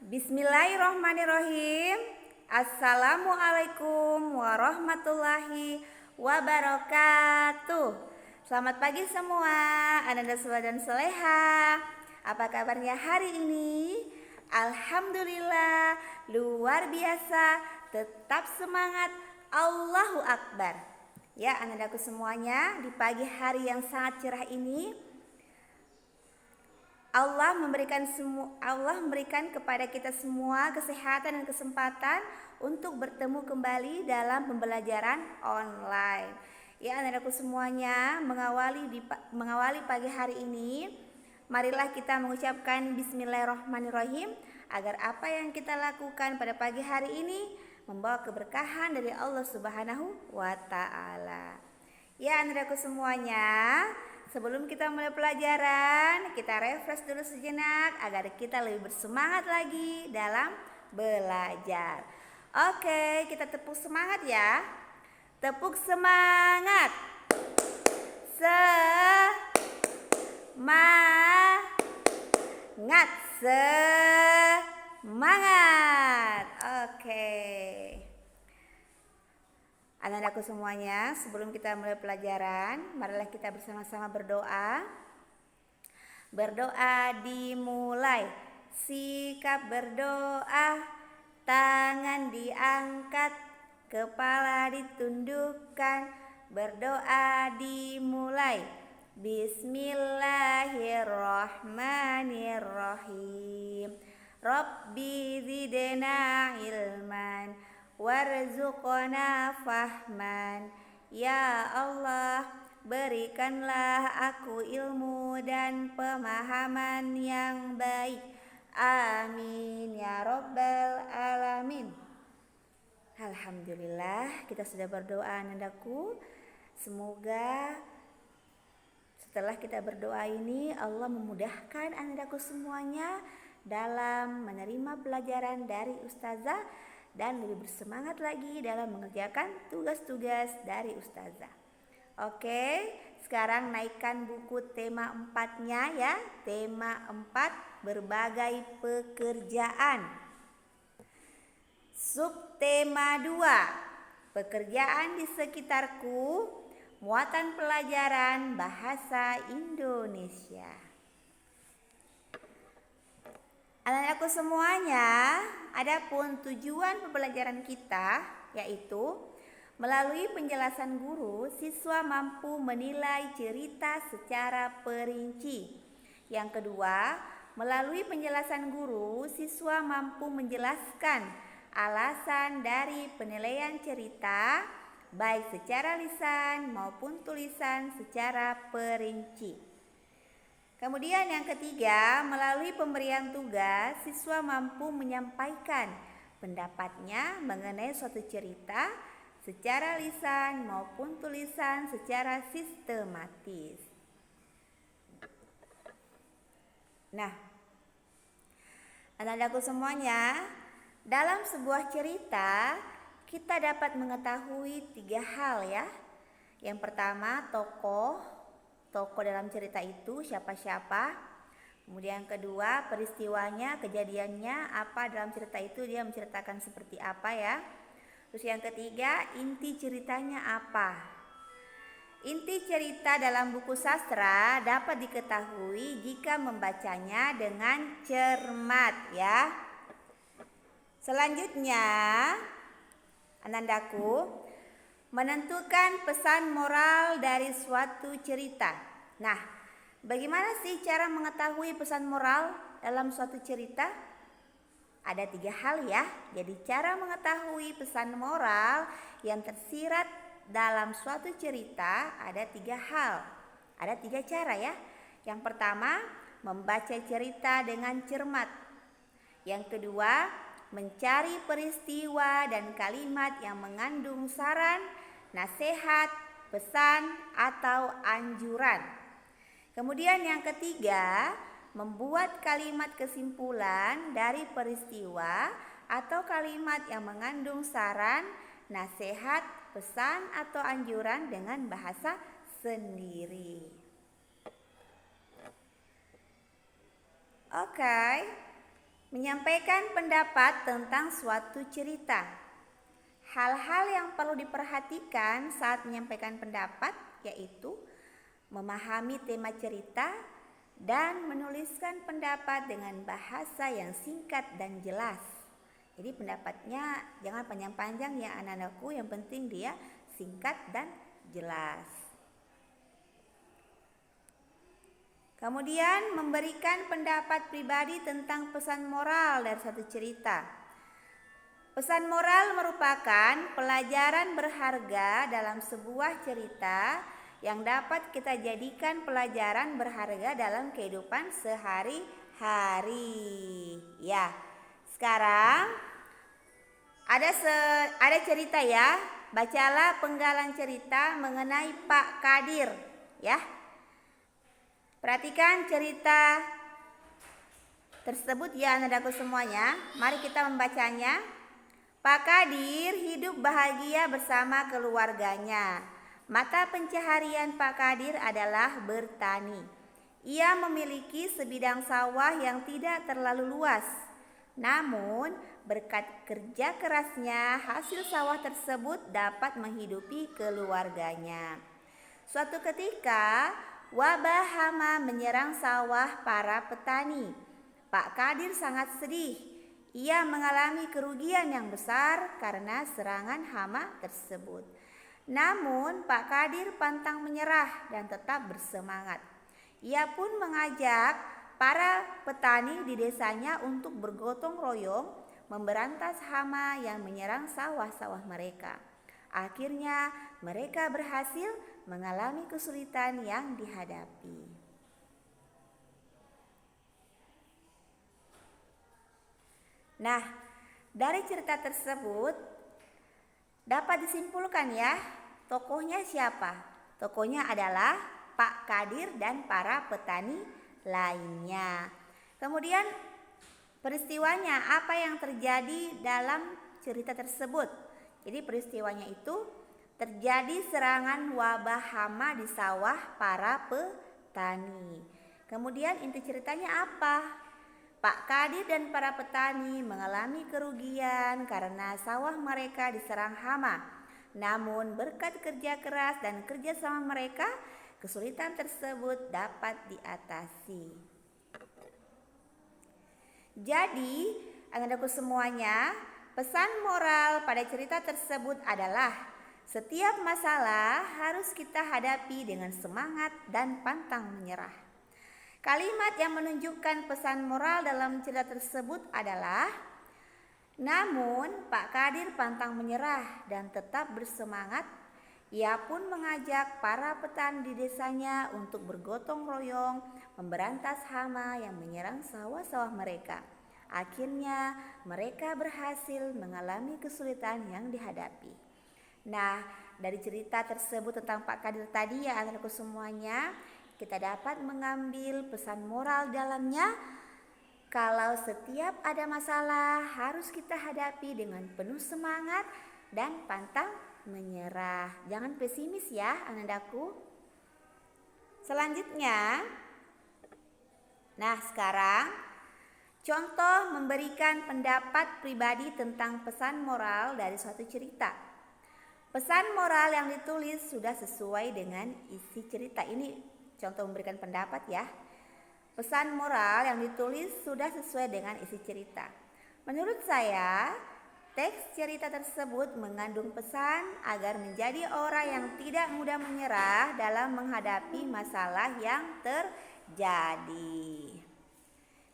Bismillahirrohmanirrohim. Assalamualaikum warahmatullahi wabarakatuh. Selamat pagi semua, Ananda Sula dan Soleha. Apa kabarnya hari ini? Alhamdulillah, luar biasa. Tetap semangat, Allahu Akbar. Ya, Anandaku semuanya, di pagi hari yang sangat cerah ini Allah memberikan kepada kita semua kesehatan dan kesempatan untuk bertemu kembali dalam pembelajaran online. Ya, anak-anakku semuanya, mengawali pagi hari ini, marilah kita mengucapkan bismillahirrahmanirrahim agar apa yang kita lakukan pada pagi hari ini membawa keberkahan dari Allah Subhanahu wa taala. Ya, anak-anakku semuanya, sebelum kita mulai pelajaran, kita refresh dulu sejenak agar kita lebih bersemangat lagi dalam belajar. Oke, kita tepuk semangat ya. Tepuk semangat. Semangat. Oke. Anak-anakku semuanya, sebelum kita mulai pelajaran, marilah kita bersama-sama berdoa. Berdoa dimulai. Sikap berdoa, tangan diangkat, kepala ditundukkan. Berdoa dimulai. Bismillahirrahmanirrahim. Rabbi zidna ilman warzuqna fahman. Ya Allah, berikanlah aku ilmu dan pemahaman yang baik. Amin ya rabbal alamin. Alhamdulillah, kita sudah berdoa, Nandaku. Semoga setelah kita berdoa ini Allah memudahkan Nandaku semuanya dalam menerima pelajaran dari Ustazah dan lebih bersemangat lagi dalam mengerjakan tugas-tugas dari Ustazah. Oke, sekarang naikkan buku tema 4-nya ya. Tema 4, berbagai pekerjaan. Subtema 2, pekerjaan di sekitarku, muatan pelajaran bahasa Indonesia. Anak-anakku semuanya, adapun tujuan pembelajaran kita yaitu melalui penjelasan guru, siswa mampu menilai cerita secara perinci. Yang kedua, melalui penjelasan guru, siswa mampu menjelaskan alasan dari penilaian cerita baik secara lisan maupun tulisan secara perinci. Kemudian yang ketiga, melalui pemberian tugas, siswa mampu menyampaikan pendapatnya mengenai suatu cerita secara lisan maupun tulisan secara sistematis. Nah, anak-anakku semuanya, dalam sebuah cerita kita dapat mengetahui 3 hal ya. Yang pertama, tokoh dalam cerita itu siapa-siapa. Kemudian yang kedua, peristiwanya, kejadiannya apa dalam cerita itu, dia menceritakan seperti apa ya. Terus yang ketiga, inti ceritanya apa. Inti cerita dalam buku sastra dapat diketahui jika membacanya dengan cermat ya. Selanjutnya, Anandaku, menentukan pesan moral dari suatu cerita. Nah, bagaimana sih cara mengetahui pesan moral dalam suatu cerita? Ada 3 hal ya. Jadi cara mengetahui pesan moral yang tersirat dalam suatu cerita ada 3 hal. Ada 3 cara ya. Yang pertama, membaca cerita dengan cermat. Yang kedua, mencari peristiwa dan kalimat yang mengandung saran, nasihat, pesan, atau anjuran. Kemudian yang ketiga, membuat kalimat kesimpulan dari peristiwa atau kalimat yang mengandung saran, nasihat, pesan, atau anjuran dengan bahasa sendiri. Oke. Menyampaikan pendapat tentang suatu cerita. Hal-hal yang perlu diperhatikan saat menyampaikan pendapat yaitu memahami tema cerita dan menuliskan pendapat dengan bahasa yang singkat dan jelas. Jadi pendapatnya jangan panjang-panjang ya anak-anakku, yang penting dia singkat dan jelas. Kemudian memberikan pendapat pribadi tentang pesan moral dari satu cerita. Pesan moral merupakan pelajaran berharga dalam sebuah cerita yang dapat kita jadikan pelajaran berharga dalam kehidupan sehari-hari. Ya, sekarang ada cerita ya. Bacalah penggalan cerita mengenai Pak Kadir ya. Perhatikan cerita tersebut ya anak-anakku semuanya. Mari kita membacanya. Pak Kadir hidup bahagia bersama keluarganya. Mata pencaharian Pak Kadir adalah bertani. Ia memiliki sebidang sawah yang tidak terlalu luas. Namun, berkat kerja kerasnya, hasil sawah tersebut dapat menghidupi keluarganya. Suatu ketika, wabah hama menyerang sawah para petani. Pak Kadir sangat sedih. Ia mengalami kerugian yang besar karena serangan hama tersebut. Namun Pak Kadir pantang menyerah dan tetap bersemangat. Ia pun mengajak para petani di desanya untuk bergotong royong memberantas hama yang menyerang sawah-sawah mereka. Akhirnya mereka berhasil mengalami kesulitan yang dihadapi. Nah, dari cerita tersebut dapat disimpulkan ya, tokohnya siapa? Tokohnya adalah Pak Kadir dan para petani lainnya. Kemudian peristiwanya, apa yang terjadi dalam cerita tersebut? Jadi peristiwanya itu terjadi serangan wabah hama di sawah para petani. Kemudian inti ceritanya apa? Pak Kadir dan para petani mengalami kerugian karena sawah mereka diserang hama. Namun berkat kerja keras dan kerjasama mereka, kesulitan tersebut dapat diatasi. Jadi, anak-anakku semuanya, pesan moral pada cerita tersebut adalah setiap masalah harus kita hadapi dengan semangat dan pantang menyerah. Kalimat yang menunjukkan pesan moral dalam cerita tersebut adalah, namun Pak Kadir pantang menyerah dan tetap bersemangat. Ia pun mengajak para petani di desanya untuk bergotong royong memberantas hama yang menyerang sawah-sawah mereka. Akhirnya mereka berhasil mengalami kesulitan yang dihadapi. Nah, dari cerita tersebut tentang Pak Kadir tadi ya anak-anakku semuanya, kita dapat mengambil pesan moral dalamnya. Kalau setiap ada masalah harus kita hadapi dengan penuh semangat dan pantang menyerah. Jangan pesimis ya anak-anakku. Selanjutnya, nah sekarang contoh memberikan pendapat pribadi tentang pesan moral dari suatu cerita. Pesan moral yang ditulis sudah sesuai dengan isi cerita. Ini contoh memberikan pendapat ya. Pesan moral yang ditulis sudah sesuai dengan isi cerita. Menurut saya, teks cerita tersebut mengandung pesan agar menjadi orang yang tidak mudah menyerah dalam menghadapi masalah yang terjadi.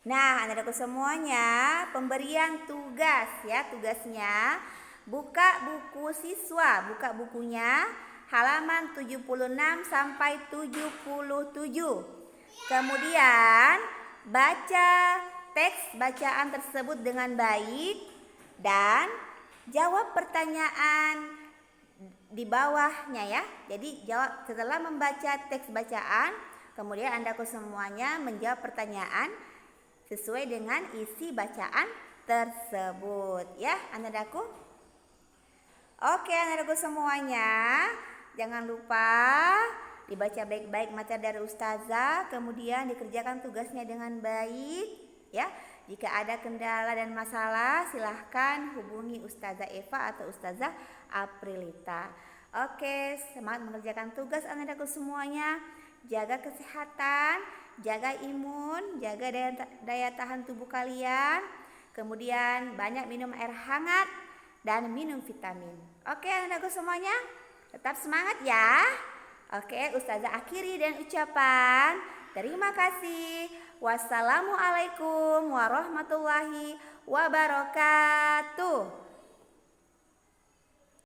Nah, anak-anakku semuanya, pemberian tugas ya, tugasnya buka buku siswa, buka bukunya halaman 76 sampai 77. Kemudian baca teks bacaan tersebut dengan baik dan jawab pertanyaan di bawahnya ya. Jadi jawab setelah membaca teks bacaan, kemudian anak-anakku semuanya menjawab pertanyaan sesuai dengan isi bacaan tersebut ya anak-anakku. Oke anak-anakku semuanya, jangan lupa dibaca baik-baik materi dari ustazah, kemudian dikerjakan tugasnya dengan baik ya. Jika ada kendala dan masalah, silahkan hubungi Ustazah Eva atau Ustazah Aprilita. Oke, semangat mengerjakan tugas anak-anakku semuanya. Jaga kesehatan, jaga imun, jaga daya tahan tubuh kalian. Kemudian banyak minum air hangat dan minum vitamin. Oke anak-anakku semuanya, tetap semangat ya. Oke, Ustazah akhiri dengan ucapan terima kasih. Wassalamualaikum warahmatullahi wabarakatuh.